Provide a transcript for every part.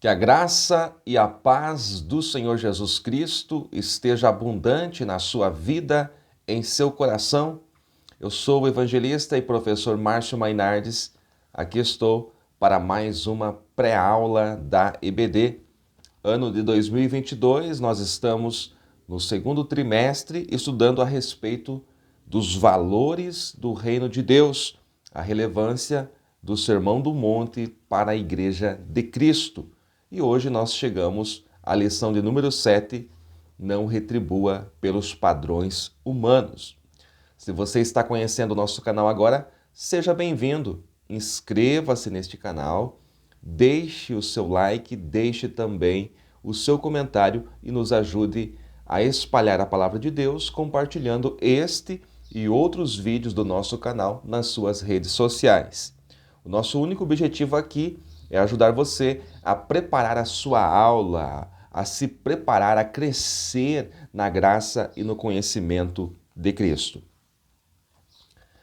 Que a graça e a paz do Senhor Jesus Cristo esteja abundante na sua vida, em seu coração. Eu sou o evangelista e professor Márcio Mainardes. Aqui estou para mais uma pré-aula da EBD. Ano de 2022, nós estamos no segundo trimestre estudando a respeito dos valores do reino de Deus, a relevância do Sermão do Monte para a Igreja de Cristo. E hoje nós chegamos à lição de número 7, não retribua pelos padrões humanos. Se você está conhecendo o nosso canal agora, seja bem-vindo. Inscreva-se neste canal, deixe o seu like, deixe também o seu comentário e nos ajude a espalhar a palavra de Deus, compartilhando este e outros vídeos do nosso canal nas suas redes sociais. O nosso único objetivo aqui é ajudar você a preparar a sua aula, a se preparar a crescer na graça e no conhecimento de Cristo.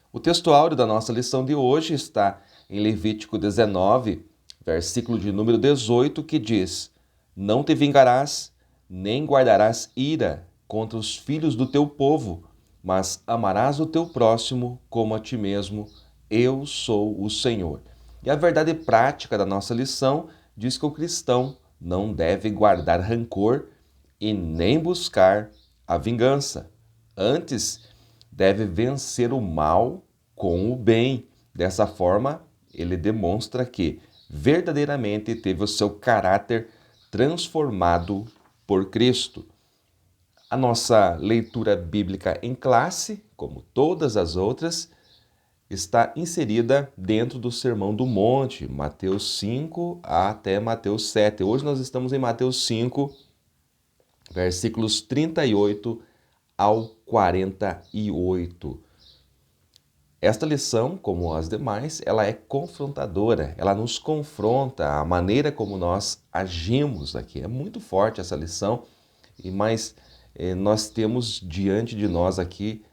O texto áureo da nossa lição de hoje está em Levítico 19, versículo de número 18, que diz: Não te vingarás, nem guardarás ira contra os filhos do teu povo, mas amarás o teu próximo como a ti mesmo. Eu sou o Senhor. E a verdade prática da nossa lição diz que o cristão não deve guardar rancor e nem buscar a vingança. Antes, deve vencer o mal com o bem. Dessa forma, ele demonstra que verdadeiramente teve o seu caráter transformado por Cristo. A nossa leitura bíblica em classe, como todas as outras, está inserida dentro do Sermão do Monte, Mateus 5 até Mateus 7. Hoje nós estamos em Mateus 5, versículos 38 ao 48. Esta lição, como as demais, ela é confrontadora, ela nos confronta a maneira como nós agimos aqui. É muito forte essa lição, mas nós temos diante de nós aqui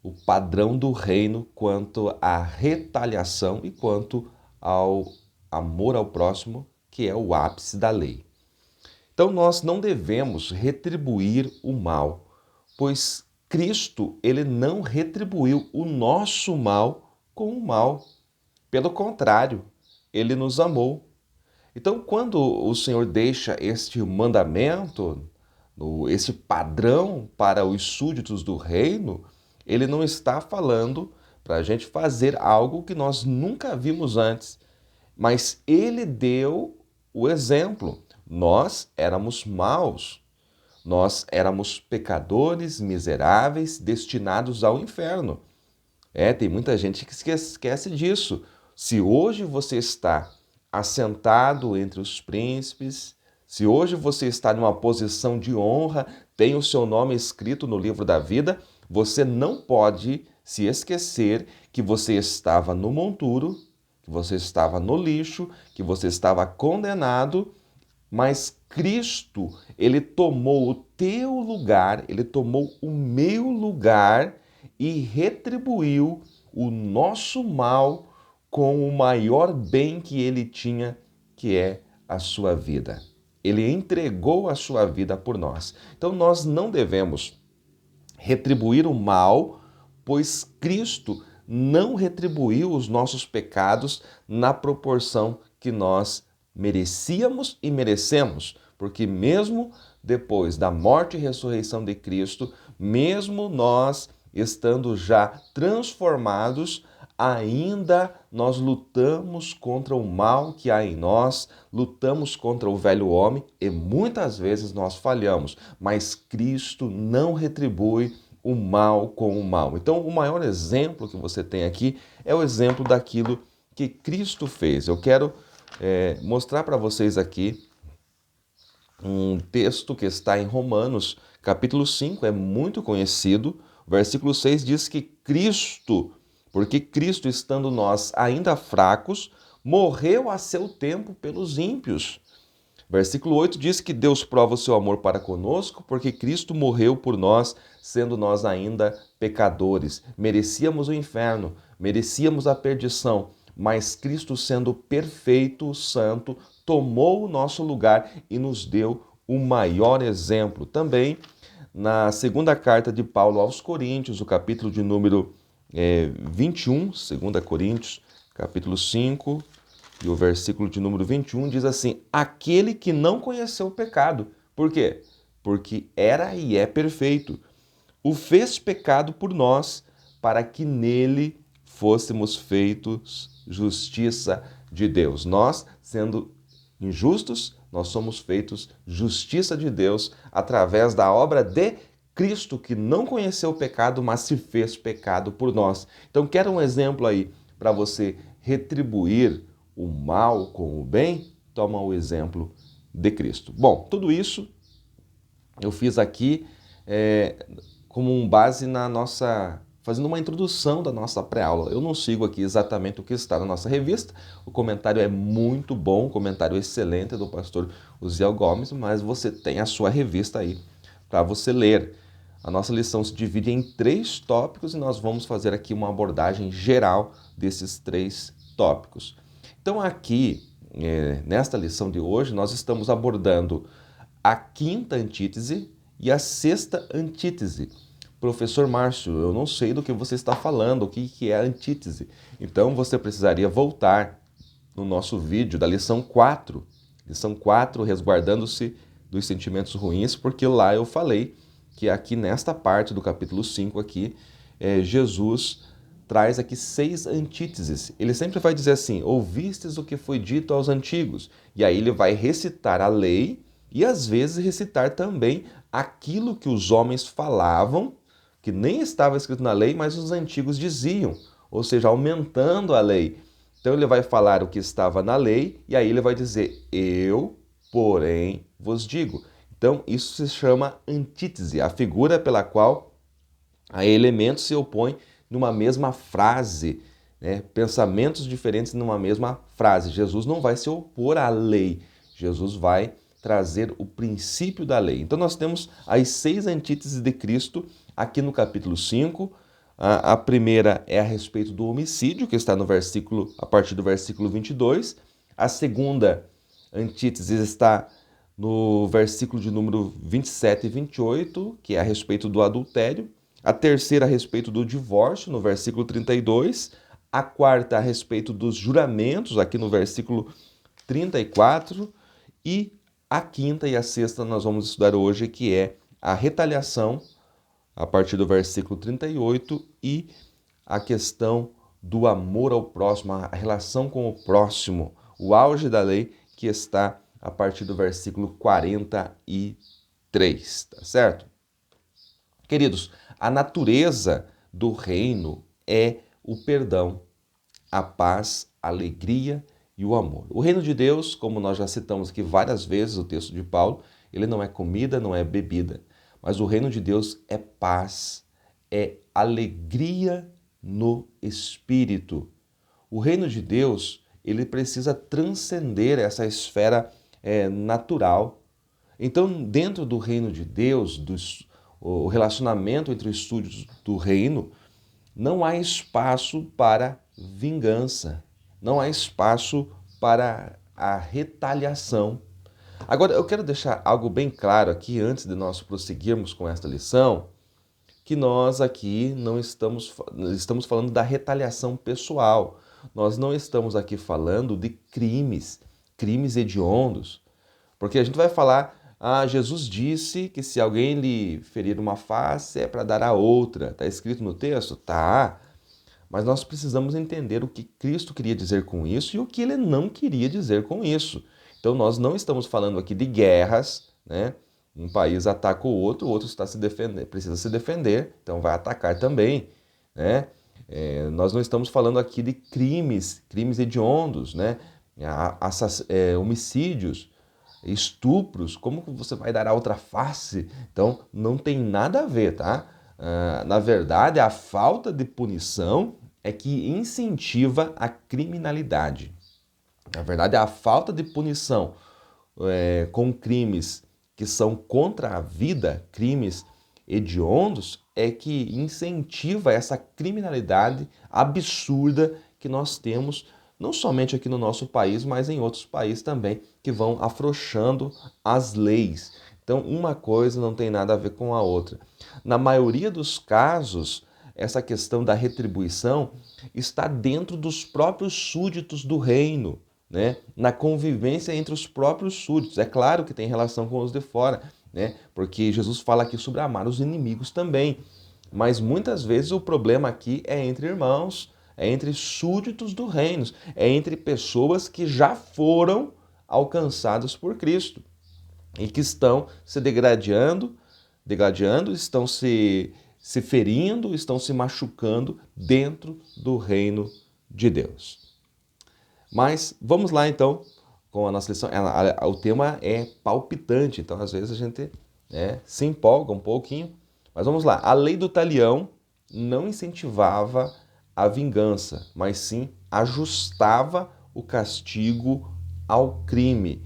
o padrão do reino quanto à retaliação e quanto ao amor ao próximo, que é o ápice da lei. Então nós não devemos retribuir o mal, pois Cristo, ele não retribuiu o nosso mal com o mal. Pelo contrário, ele nos amou. Então, quando o Senhor deixa este mandamento, esse padrão para os súditos do reino, ele não está falando para a gente fazer algo que nós nunca vimos antes, mas ele deu o exemplo. Nós éramos maus, nós éramos pecadores, miseráveis, destinados ao inferno. Tem muita gente que esquece disso. Se hoje você está assentado entre os príncipes, se hoje você está numa posição de honra, tem o seu nome escrito no livro da vida, você não pode se esquecer que você estava no monturo, que você estava no lixo, que você estava condenado, mas Cristo, ele tomou o teu lugar, ele tomou o meu lugar e retribuiu o nosso mal com o maior bem que ele tinha, que é a sua vida. Ele entregou a sua vida por nós. Então nós não devemos retribuir o mal, pois Cristo não retribuiu os nossos pecados na proporção que nós merecíamos e merecemos, porque mesmo depois da morte e ressurreição de Cristo, mesmo nós estando já transformados, ainda nós lutamos contra o mal que há em nós, lutamos contra o velho homem e muitas vezes nós falhamos, mas Cristo não retribui o mal com o mal. Então, o maior exemplo que você tem aqui é o exemplo daquilo que Cristo fez. Eu quero mostrar para vocês aqui um texto que está em Romanos, capítulo 5, é muito conhecido. O versículo 6 diz que porque Cristo, estando nós ainda fracos, morreu a seu tempo pelos ímpios. Versículo 8 diz que Deus prova o seu amor para conosco, porque Cristo morreu por nós, sendo nós ainda pecadores. Merecíamos o inferno, merecíamos a perdição, mas Cristo, sendo perfeito, santo, tomou o nosso lugar e nos deu o maior exemplo. Também na segunda carta de Paulo aos Coríntios, o capítulo de número 21, 2 Coríntios, capítulo 5, e o versículo de número 21 diz assim: aquele que não conheceu o pecado. Por quê? Porque era e é perfeito. O fez pecado por nós, para que nele fôssemos feitos justiça de Deus. Nós, sendo injustos, nós somos feitos justiça de Deus através da obra de Cristo, que não conheceu o pecado, mas se fez pecado por nós. Então, quero um exemplo aí para você retribuir o mal com o bem? Toma o exemplo de Cristo. Bom, tudo isso eu fiz aqui como base na nossa... fazendo uma introdução da nossa pré-aula. Eu não sigo aqui exatamente o que está na nossa revista. O comentário é muito bom, um comentário excelente do pastor Uziel Gomes, mas você tem a sua revista aí para você ler. A nossa lição se divide em 3 tópicos e nós vamos fazer aqui uma abordagem geral desses 3 tópicos. Então aqui, nesta lição de hoje, nós estamos abordando a 5ª antítese e a 6ª antítese. Professor Márcio, eu não sei do que você está falando, o que é a antítese. Então você precisaria voltar no nosso vídeo da lição 4, resguardando-se dos sentimentos ruins, porque lá eu falei que aqui nesta parte do capítulo 5 aqui, Jesus traz aqui 6 antíteses. Ele sempre vai dizer assim: ouvistes o que foi dito aos antigos. E aí ele vai recitar a lei e às vezes recitar também aquilo que os homens falavam, que nem estava escrito na lei, mas os antigos diziam, ou seja, aumentando a lei. Então ele vai falar o que estava na lei e aí ele vai dizer: eu, porém, vos digo. Então isso se chama antítese, a figura pela qual a elementos se opõem numa mesma frase, né? Pensamentos diferentes numa mesma frase. Jesus não vai se opor à lei, Jesus vai trazer o princípio da lei. Então nós temos as 6 antíteses de Cristo aqui no capítulo 5. A primeira é a respeito do homicídio, que está no versículo, a partir do versículo 22. A segunda antítese está no versículo de número 27 e 28, que é a respeito do adultério. A terceira a respeito do divórcio, no versículo 32. A quarta a respeito dos juramentos, aqui no versículo 34. E a 5ª e a 6ª nós vamos estudar hoje, que é a retaliação, a partir do versículo 38, e a questão do amor ao próximo, a relação com o próximo, o auge da lei, que está a partir do versículo 43, tá certo? Queridos, a natureza do reino é o perdão, a paz, a alegria e o amor. O reino de Deus, como nós já citamos aqui várias vezes o texto de Paulo, ele não é comida, não é bebida, mas o reino de Deus é paz, é alegria no espírito. O reino de Deus, ele precisa transcender essa esfera natural. Então, dentro do reino de Deus, o relacionamento entre os estúdios do reino, não há espaço para vingança, não há espaço para a retaliação. Agora, eu quero deixar algo bem claro aqui, antes de nós prosseguirmos com esta lição, que nós aqui não estamos falando da retaliação pessoal. Nós não estamos aqui falando de crimes hediondos, porque a gente vai falar: Jesus disse que se alguém lhe ferir uma face é para dar a outra. Está escrito no texto? Tá. Mas nós precisamos entender o que Cristo queria dizer com isso e o que ele não queria dizer com isso. Então nós não estamos falando aqui de guerras, né? Um país ataca o outro está se defendendo, precisa se defender, então vai atacar também, né? Nós não estamos falando aqui de crimes hediondos, né? Homicídios, estupros, como que você vai dar a outra face? Então, não tem nada a ver, tá? Na verdade, a falta de punição é que incentiva a criminalidade. Na verdade, a falta de punição com crimes que são contra a vida, crimes hediondos, é que incentiva essa criminalidade absurda que nós temos não somente aqui no nosso país, mas em outros países também, que vão afrouxando as leis. Então, uma coisa não tem nada a ver com a outra. Na maioria dos casos, essa questão da retribuição está dentro dos próprios súditos do reino, né? Na convivência entre os próprios súditos. É claro que tem relação com os de fora, né? Porque Jesus fala aqui sobre amar os inimigos também. Mas muitas vezes o problema aqui é entre irmãos, é entre súditos do reino, é entre pessoas que já foram alcançadas por Cristo e que estão se degradando, estão se ferindo, estão se machucando dentro do reino de Deus. Mas vamos lá então com a nossa lição. O tema é palpitante, então às vezes a gente se empolga um pouquinho. Mas vamos lá. A lei do talião não incentivava a vingança, mas sim ajustava o castigo ao crime.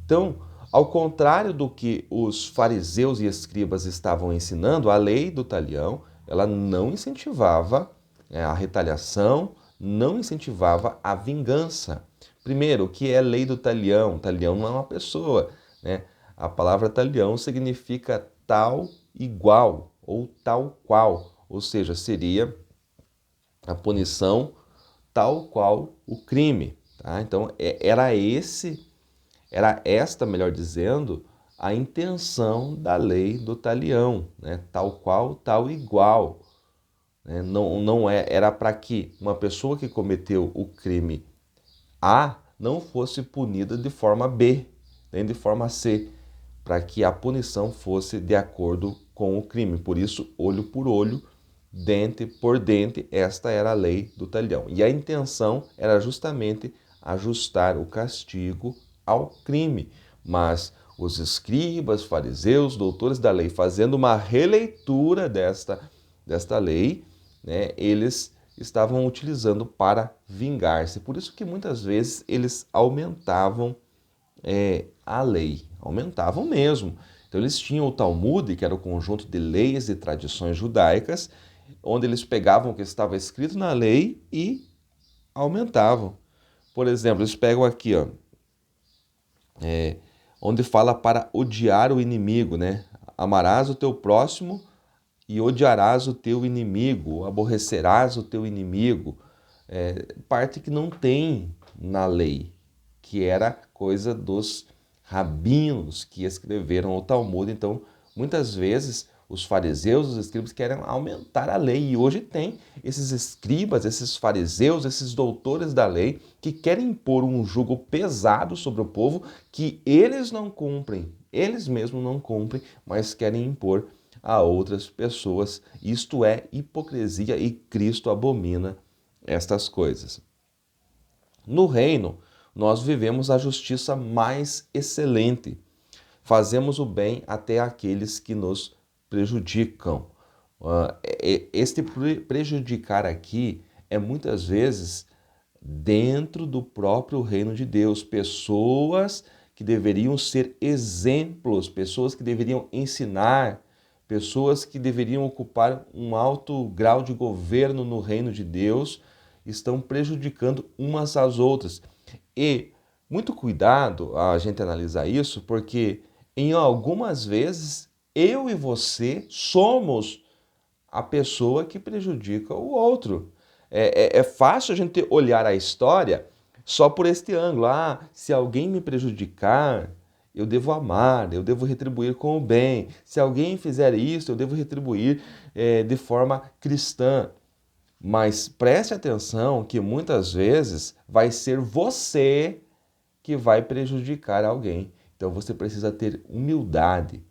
Então, ao contrário do que os fariseus e escribas estavam ensinando, a lei do talião, ela não incentivava a retaliação, não incentivava a vingança. Primeiro, o que é a lei do talião? Talião não é uma pessoa, né? A palavra talião significa tal igual ou tal qual, ou seja, seria a punição tal qual o crime, tá? Então, era esta, melhor dizendo, a intenção da lei do talião, né? Tal qual, tal igual. Né? Não era para que uma pessoa que cometeu o crime A não fosse punida de forma B, nem de forma C, para que a punição fosse de acordo com o crime. Por isso, olho por olho, dente por dente, esta era a lei do talião. E a intenção era justamente ajustar o castigo ao crime. Mas os escribas, fariseus, doutores da lei, fazendo uma releitura desta lei, né, eles estavam utilizando para vingar-se. Por isso que muitas vezes eles aumentavam a lei, aumentavam mesmo. Então eles tinham o Talmud, que era o conjunto de leis e tradições judaicas, onde eles pegavam o que estava escrito na lei e aumentavam. Por exemplo, eles pegam aqui, ó, onde fala para odiar o inimigo, né? Amarás o teu próximo e odiarás o teu inimigo, aborrecerás o teu inimigo. Parte que não tem na lei, que era coisa dos rabinos que escreveram o Talmud. Então, muitas vezes, os fariseus, os escribas querem aumentar a lei. E hoje tem esses escribas, esses fariseus, esses doutores da lei que querem impor um jugo pesado sobre o povo que eles não cumprem, eles mesmos não cumprem, mas querem impor a outras pessoas. Isto é hipocrisia e Cristo abomina estas coisas. No reino, nós vivemos a justiça mais excelente. Fazemos o bem até àqueles que nos prejudicam. Este prejudicar aqui é muitas vezes dentro do próprio reino de Deus. Pessoas que deveriam ser exemplos, pessoas que deveriam ensinar, pessoas que deveriam ocupar um alto grau de governo no reino de Deus, estão prejudicando umas às outras. E muito cuidado a gente analisar isso, porque em algumas vezes eu e você somos a pessoa que prejudica o outro. É fácil a gente olhar a história só por este ângulo. Se alguém me prejudicar, eu devo amar, eu devo retribuir com o bem. Se alguém fizer isso, eu devo retribuir de forma cristã. Mas preste atenção que muitas vezes vai ser você que vai prejudicar alguém. Então você precisa ter humildade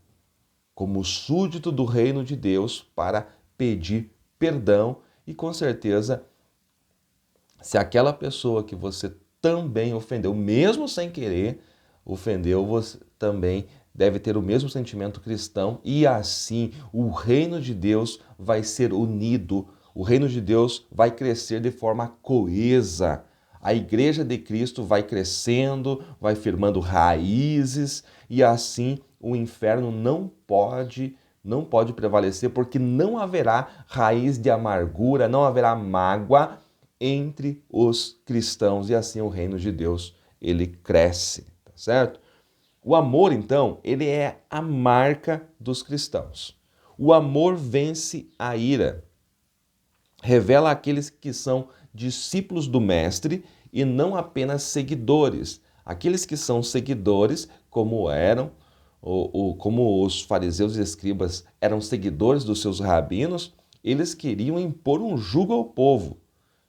como súdito do reino de Deus para pedir perdão e com certeza se aquela pessoa que você também ofendeu, mesmo sem querer, ofendeu, você também deve ter o mesmo sentimento cristão e assim o reino de Deus vai ser unido, o reino de Deus vai crescer de forma coesa. A igreja de Cristo vai crescendo, vai firmando raízes e assim o inferno não pode prevalecer porque não haverá raiz de amargura, não haverá mágoa entre os cristãos e assim o reino de Deus, ele cresce, tá certo? O amor, então, ele é a marca dos cristãos. O amor vence a ira. Revela aqueles que são discípulos do Mestre e não apenas seguidores. Aqueles que são seguidores, como eram, como os fariseus e escribas eram seguidores dos seus rabinos, eles queriam impor um jugo ao povo,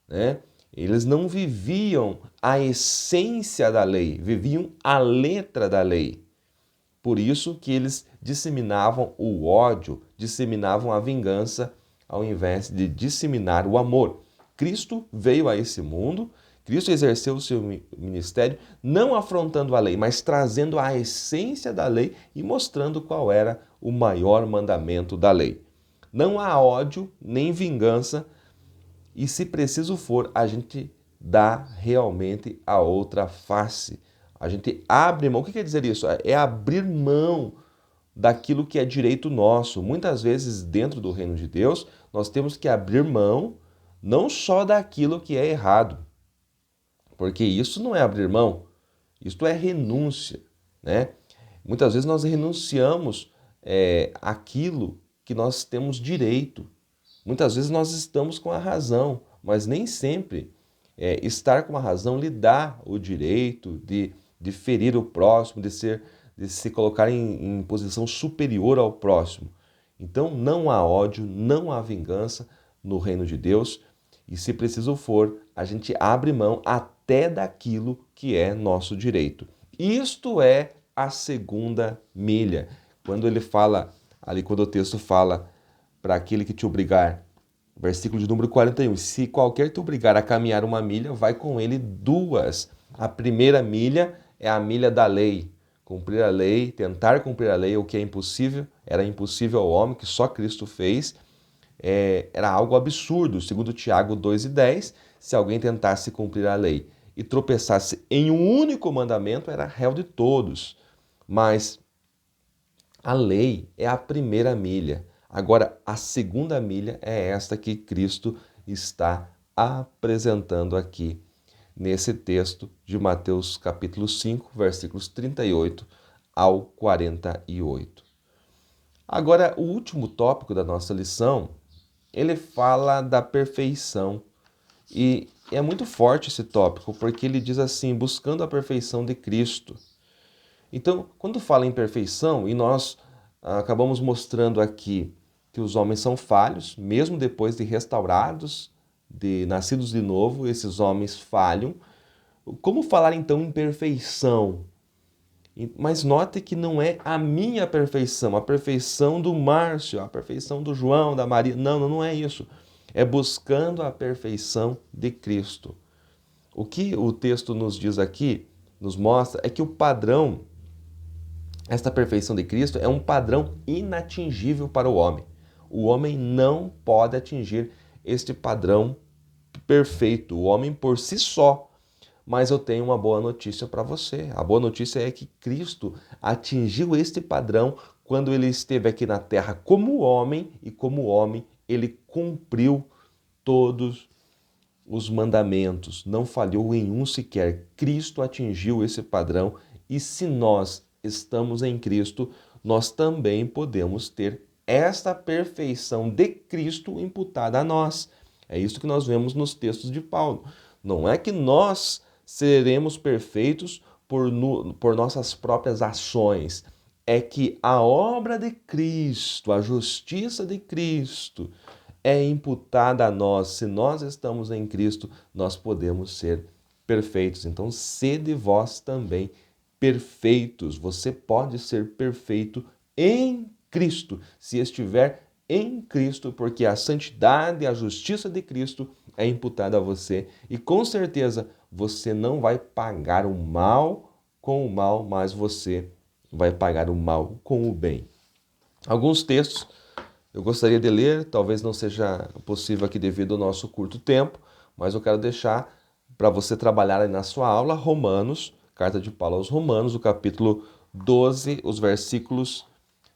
né? Eles não viviam a essência da lei, viviam a letra da lei. Por isso que eles disseminavam o ódio, disseminavam a vingança, ao invés de disseminar o amor. Cristo veio a esse mundo, Cristo exerceu o seu ministério, não afrontando a lei, mas trazendo a essência da lei e mostrando qual era o maior mandamento da lei. Não há ódio nem vingança, e se preciso for, a gente dá realmente a outra face. A gente abre mão. O que quer dizer isso? É abrir mão daquilo que é direito nosso. Muitas vezes, dentro do reino de Deus, nós temos que abrir mão não só daquilo que é errado, porque isso não é abrir mão, isto é renúncia, né? Muitas vezes nós renunciamos aquilo que nós temos direito. Muitas vezes nós estamos com a razão, mas nem sempre estar com a razão lhe dá o direito de ferir o próximo, de se colocar em posição superior ao próximo. Então não há ódio, não há vingança no reino de Deus, e se preciso for, a gente abre mão até daquilo que é nosso direito. Isto é a segunda milha. Quando ele fala, ali quando o texto fala para aquele que te obrigar, versículo de número 41, se qualquer te obrigar a caminhar uma milha, vai com ele duas. A primeira milha é a milha da lei. Cumprir a lei, tentar cumprir a lei, o que é impossível, era impossível ao homem, que só Cristo fez, era algo absurdo. Segundo Tiago 2:10, se alguém tentasse cumprir a lei e tropeçasse em um único mandamento, era réu de todos. Mas a lei é a primeira milha. Agora, a segunda milha é esta que Cristo está apresentando aqui nesse texto de Mateus capítulo 5, versículos 38 ao 48. Agora, o último tópico da nossa lição, ele fala da perfeição. E é muito forte esse tópico, porque ele diz assim, buscando a perfeição de Cristo. Então, quando fala em perfeição, e nós acabamos mostrando aqui que os homens são falhos, mesmo depois de restaurados, de nascidos de novo, esses homens falham. Como falar então em perfeição? Mas note que não é a minha perfeição, a perfeição do Márcio, a perfeição do João, da Maria. Não, não é isso. É buscando a perfeição de Cristo. O que o texto nos diz aqui, nos mostra, é que o padrão, esta perfeição de Cristo, é um padrão inatingível para o homem. O homem não pode atingir este padrão perfeito, o homem por si só. Mas eu tenho uma boa notícia para você. A boa notícia é que Cristo atingiu este padrão quando ele esteve aqui na terra como homem, e como homem ele cumpriu todos os mandamentos, não falhou em um sequer. Cristo atingiu esse padrão, e se nós estamos em Cristo, nós também podemos ter esta perfeição de Cristo imputada a nós. É isso que nós vemos nos textos de Paulo. Não é que nós seremos perfeitos por nossas próprias ações. É que a obra de Cristo, a justiça de Cristo é imputada a nós. Se nós estamos em Cristo, nós podemos ser perfeitos. Então, sede vós também perfeitos. Você pode ser perfeito em Cristo, se estiver em Cristo, porque a santidade e a justiça de Cristo é imputada a você. E com certeza você não vai pagar o mal com o mal, mas você vai pagar o mal com o bem. Alguns textos eu gostaria de ler, talvez não seja possível aqui devido ao nosso curto tempo, mas eu quero deixar para você trabalhar aí na sua aula Romanos, carta de Paulo aos Romanos, o capítulo 12, os versículos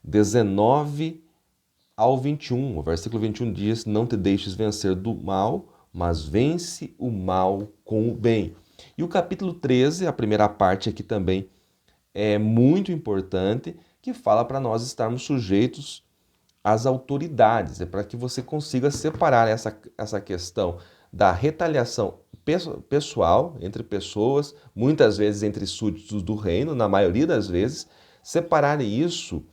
19 ao 21. O versículo 21 diz: não te deixes vencer do mal, mas vence o mal com o bem. E o capítulo 13, a primeira parte aqui também é muito importante, que fala para nós estarmos sujeitos às autoridades. É para que você consiga separar essa questão da retaliação pessoal entre pessoas, muitas vezes entre súditos do reino, na maioria das vezes, separar isso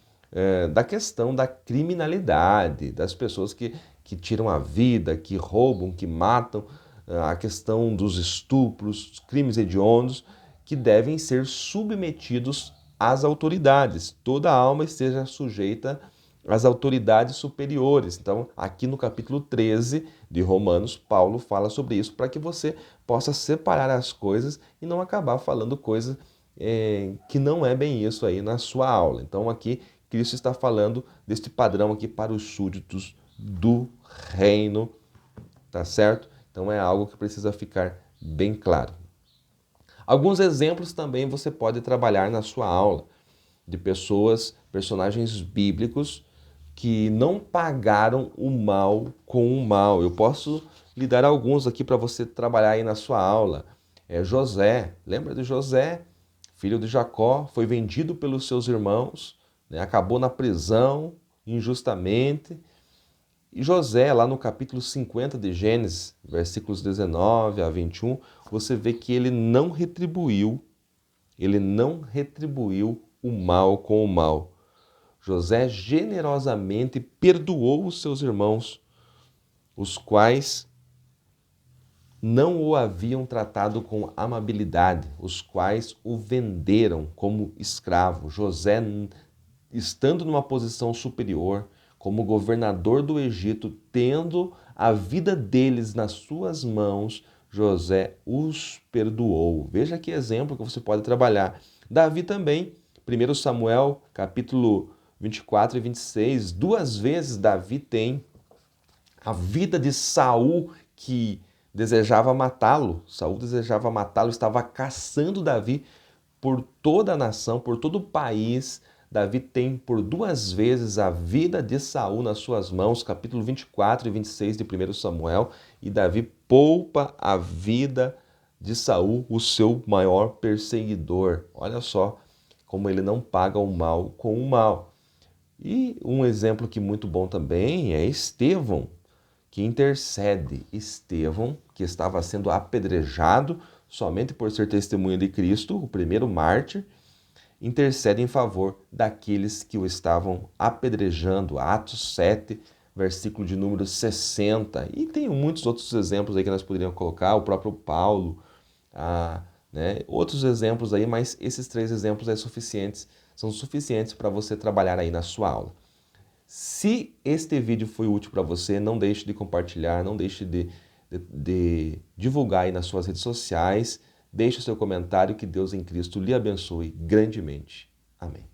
da questão da criminalidade, das pessoas que tiram a vida, que roubam, que matam, a questão dos estupros, crimes hediondos, que devem ser submetidos às autoridades. Toda alma esteja sujeita às autoridades superiores. Então, aqui no capítulo 13 de Romanos, Paulo fala sobre isso para que você possa separar as coisas e não acabar falando coisa que não é bem isso aí na sua aula. Então, aqui, Cristo está falando deste padrão aqui para os súditos do reino, tá certo? Então, é algo que precisa ficar bem claro. Alguns exemplos também você pode trabalhar na sua aula de personagens bíblicos que não pagaram o mal com o mal. Eu posso lhe dar alguns aqui para você trabalhar aí na sua aula. José, lembra de José, filho de Jacó, foi vendido pelos seus irmãos, né? Acabou na prisão injustamente. E José, lá no capítulo 50 de Gênesis, versículos 19 a 21, você vê que ele não retribuiu o mal com o mal. José generosamente perdoou os seus irmãos, os quais não o haviam tratado com amabilidade, os quais o venderam como escravo. José, estando numa posição superior, como governador do Egito, tendo a vida deles nas suas mãos, José os perdoou. Veja que exemplo que você pode trabalhar. Davi também, 1 Samuel, capítulo 24 e 26, 2 vezes Davi tem a vida de Saul, que desejava matá-lo. Saul desejava matá-lo, estava caçando Davi por toda a nação, por todo o país. Davi tem por 2 vezes a vida de Saul nas suas mãos, capítulo 24 e 26 de 1 Samuel, e Davi poupa a vida de Saul, o seu maior perseguidor. Olha só como ele não paga o mal com o mal. E um exemplo que muito bom também é Estevão, que intercede. Estevão, que estava sendo apedrejado somente por ser testemunha de Cristo, o primeiro mártir, intercede em favor daqueles que o estavam apedrejando. Atos 7, versículo de número 60. E tem muitos outros exemplos aí que nós poderíamos colocar, o próprio Paulo, outros exemplos aí, mas esses 3 exemplos são suficientes para você trabalhar aí na sua aula. Se este vídeo foi útil para você, não deixe de compartilhar, não deixe de divulgar aí nas suas redes sociais. Deixe o seu comentário, que Deus em Cristo lhe abençoe grandemente. Amém.